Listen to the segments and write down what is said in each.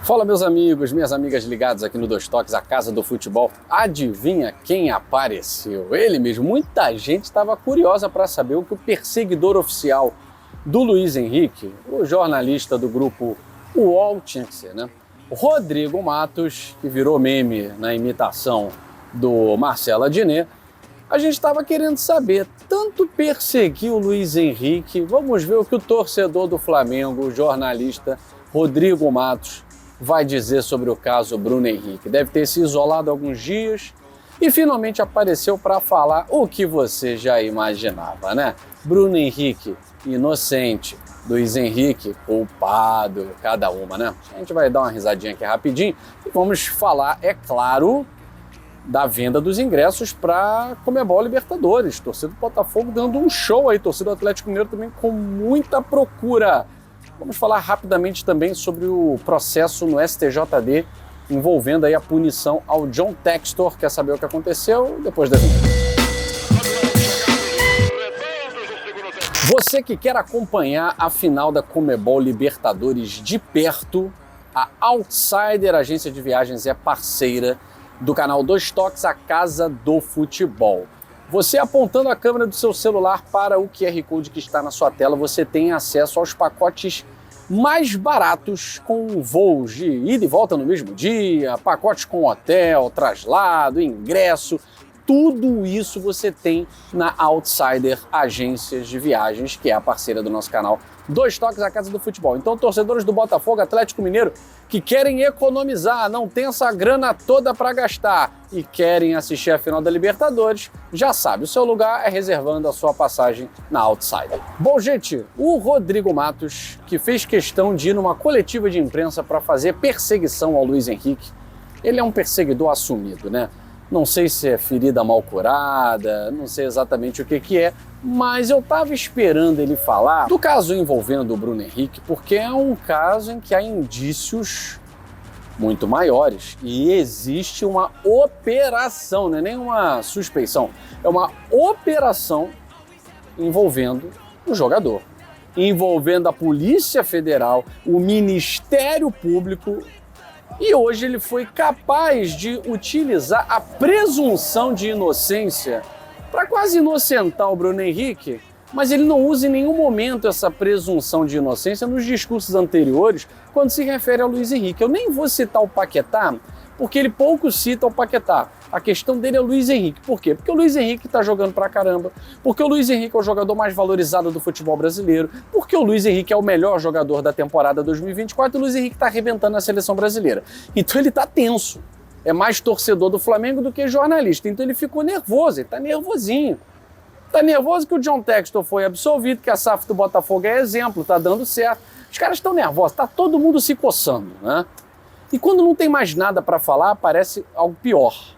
Fala, meus amigos, minhas amigas ligados aqui no Dois Toques, a casa do futebol. Adivinha quem apareceu? Ele mesmo. Muita gente estava curiosa para saber o que o perseguidor oficial do Luiz Henrique, o jornalista do grupo UOL, tinha que ser, né? Rodrigo Matos, que virou meme na imitação do Marcelo Adnet. A gente estava querendo saber, tanto perseguir o Luiz Henrique, vamos ver o que o torcedor do Flamengo, o jornalista Rodrigo Matos, vai dizer sobre o caso Bruno Henrique. Deve ter se isolado alguns dias e finalmente apareceu para falar o que você já imaginava, né? Bruno Henrique, inocente. Luiz Henrique, culpado. Cada uma, né? A gente vai dar uma risadinha aqui rapidinho e vamos falar, é claro, da venda dos ingressos para Comebol Libertadores. Torcida do Botafogo dando um show aí, torcida do Atlético Mineiro também com muita procura. Vamos falar rapidamente também sobre o processo no STJD envolvendo aí a punição ao John Textor. Quer saber o que aconteceu? Depois da vinheta. Você que quer acompanhar a final da Comebol Libertadores de perto, a Outsider Agência de Viagens é parceira do canal Dois Toques, a casa do futebol. Você apontando a câmera do seu celular para o QR Code que está na sua tela, você tem acesso aos pacotes mais baratos com voos de ida e volta no mesmo dia, pacotes com hotel, traslado, ingresso, tudo isso você tem na Outsider Agências de Viagens, que é a parceira do nosso canal Dois Toques, a casa do futebol. Então, torcedores do Botafogo, Atlético Mineiro, que querem economizar, não tem essa grana toda para gastar e querem assistir a final da Libertadores, já sabe, o seu lugar é reservando a sua passagem na Outsider. Bom, gente, o Rodrigo Matos, que fez questão de ir numa coletiva de imprensa para fazer perseguição ao Luiz Henrique, ele é um perseguidor assumido, né? Não sei se é ferida mal curada, não sei exatamente o que é, mas eu estava esperando ele falar do caso envolvendo o Bruno Henrique, porque é um caso em que há indícios muito maiores e existe uma operação, não é nem uma suspeição, é uma operação envolvendo o jogador, envolvendo a Polícia Federal, o Ministério Público. E hoje ele foi capaz de utilizar a presunção de inocência para quase inocentar o Bruno Henrique, mas ele não usa em nenhum momento essa presunção de inocência nos discursos anteriores quando se refere ao Luiz Henrique. Eu nem vou citar o Paquetá, porque ele pouco cita o Paquetá. A questão dele é o Luiz Henrique. Por quê? Porque o Luiz Henrique está jogando pra caramba, porque o Luiz Henrique é o jogador mais valorizado do futebol brasileiro, porque o Luiz Henrique é o melhor jogador da temporada 2024 e o Luiz Henrique está arrebentando na seleção brasileira. Então ele está tenso. É mais torcedor do Flamengo do que jornalista. Então ele ficou nervoso, ele está nervosinho. Está nervoso que o John Textor foi absolvido, que a SAF do Botafogo é exemplo, está dando certo. Os caras estão nervosos, está todo mundo se coçando, né? E quando não tem mais nada para falar, aparece algo pior.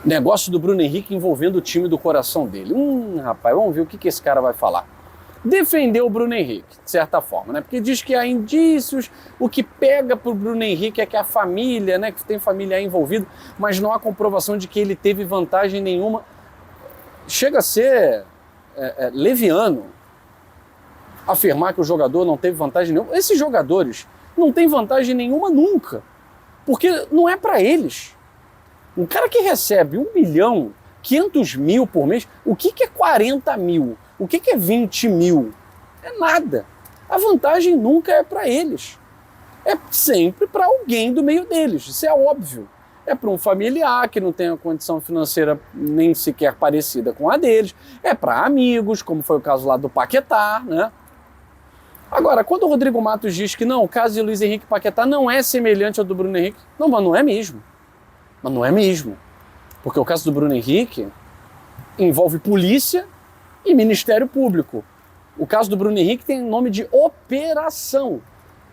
Negócio do Bruno Henrique envolvendo o time do coração dele. Rapaz, vamos ver o que esse cara vai falar. Defendeu o Bruno Henrique, de certa forma, né? Porque diz que há indícios, o que pega pro Bruno Henrique é que a família, né? Que tem família aí envolvida, mas não há comprovação de que ele teve vantagem nenhuma. Chega a ser leviano afirmar que o jogador não teve vantagem nenhuma. Esses jogadores não têm vantagem nenhuma nunca, porque não é para eles. Um cara que recebe 1.500.000 por mês, o que é 40 mil? O que é 20 mil? É nada. A vantagem nunca é para eles. É sempre para alguém do meio deles, isso é óbvio. É para um familiar que não tem a condição financeira nem sequer parecida com a deles. É para amigos, como foi o caso lá do Paquetá, né? Agora, quando o Rodrigo Matos diz que não, o caso de Luiz Henrique e Paquetá não é semelhante ao do Bruno Henrique, não, mas não é mesmo. Mas não é mesmo. Porque o caso do Bruno Henrique envolve polícia e Ministério Público. O caso do Bruno Henrique tem nome de operação.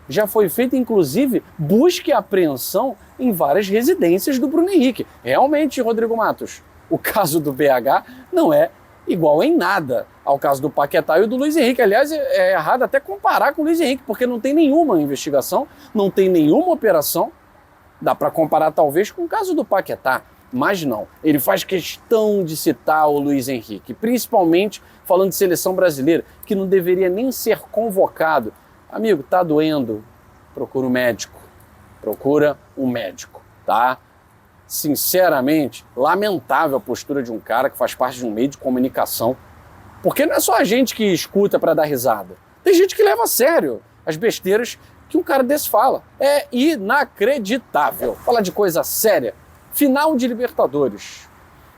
Já foi feita, inclusive, busca e apreensão em várias residências do Bruno Henrique. Realmente, Rodrigo Matos, o caso do BH não é igual em nada ao caso do Paquetá e o do Luiz Henrique. Aliás, é errado até comparar com o Luiz Henrique, porque não tem nenhuma investigação, não tem nenhuma operação. Dá para comparar talvez com o caso do Paquetá, mas não. Ele faz questão de citar o Luiz Henrique, principalmente falando de seleção brasileira, que não deveria nem ser convocado. Amigo, tá doendo, procura um médico. procura um médico, tá? Sinceramente, lamentável a postura de um cara que faz parte de um meio de comunicação, porque não é só a gente que escuta para dar risada. Tem gente que leva a sério as besteiras que um cara desse fala. É inacreditável. Falar de coisa séria. Final de Libertadores.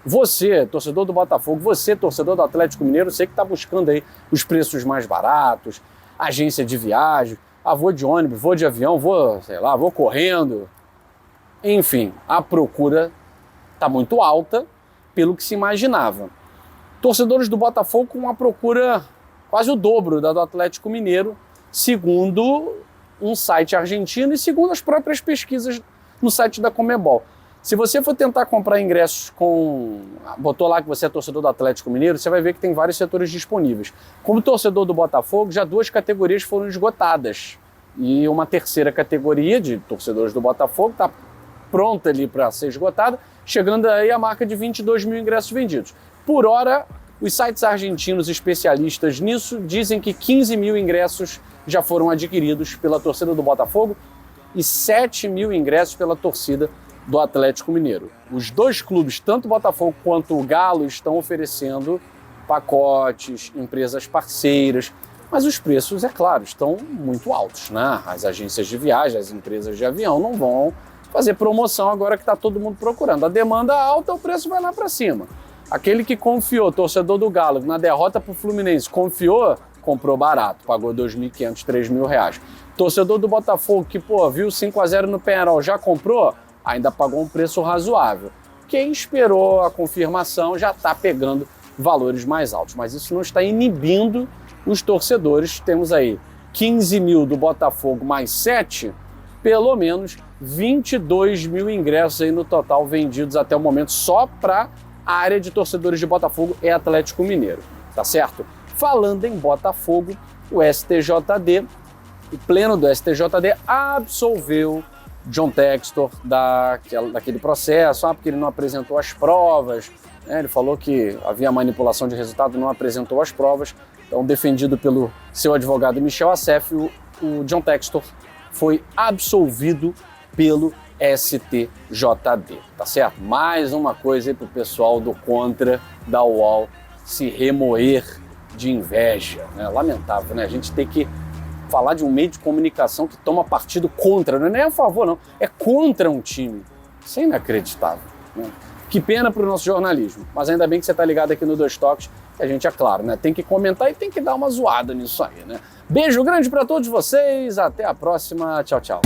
Você, torcedor do Botafogo, você, torcedor do Atlético Mineiro, sei que está buscando aí os preços mais baratos, agência de viagem, vou de ônibus, vou de avião, vou correndo. Enfim, a procura está muito alta pelo que se imaginava. Torcedores do Botafogo com uma procura quase o dobro da do Atlético Mineiro, segundo um site argentino e segundo as próprias pesquisas no site da Conmebol. Se você for tentar comprar ingressos botou lá que você é torcedor do Atlético Mineiro, você vai ver que tem vários setores disponíveis. Como torcedor do Botafogo, já 2 categorias foram esgotadas. E uma terceira categoria de torcedores do Botafogo está pronta ali para ser esgotada, chegando aí a marca de 22 mil ingressos vendidos. Por hora, os sites argentinos especialistas nisso dizem que 15 mil ingressos já foram adquiridos pela torcida do Botafogo e 7 mil ingressos pela torcida do Atlético Mineiro. Os 2 clubes, tanto o Botafogo quanto o Galo, estão oferecendo pacotes, empresas parceiras, mas os preços, é claro, estão muito altos, né? As agências de viagem, as empresas de avião não vão fazer promoção agora que está todo mundo procurando. A demanda alta, o preço vai lá para cima. Aquele que confiou, torcedor do Galo, na derrota para o Fluminense, confiou, comprou barato, pagou R$ 2.500, R$ 3.000. Torcedor do Botafogo que, viu 5-0 no Penharol, já comprou, ainda pagou um preço razoável. Quem esperou a confirmação já está pegando valores mais altos, mas isso não está inibindo os torcedores. Temos aí 15 mil do Botafogo mais 7, pelo menos 22 mil ingressos aí no total vendidos até o momento só para a área de torcedores de Botafogo e Atlético Mineiro, tá certo? Falando em Botafogo, o STJD, o pleno do STJD absolveu John Textor daquele processo, porque ele não apresentou as provas, né? Ele falou que havia manipulação de resultado, não apresentou as provas. Então, defendido pelo seu advogado Michel Assef, o John Textor foi absolvido pelo STJD, tá certo? Mais uma coisa aí pro pessoal do contra da UOL se remoer de inveja, né? Lamentável, né? A gente tem que falar de um meio de comunicação que toma partido contra, não é nem a favor, não, é contra um time. Isso é inacreditável, né? Que pena pro nosso jornalismo, mas ainda bem que você tá ligado aqui no Dois Toques, que a gente, é claro, né, tem que comentar e tem que dar uma zoada nisso aí, né? Beijo grande para todos vocês, até a próxima, tchau, tchau.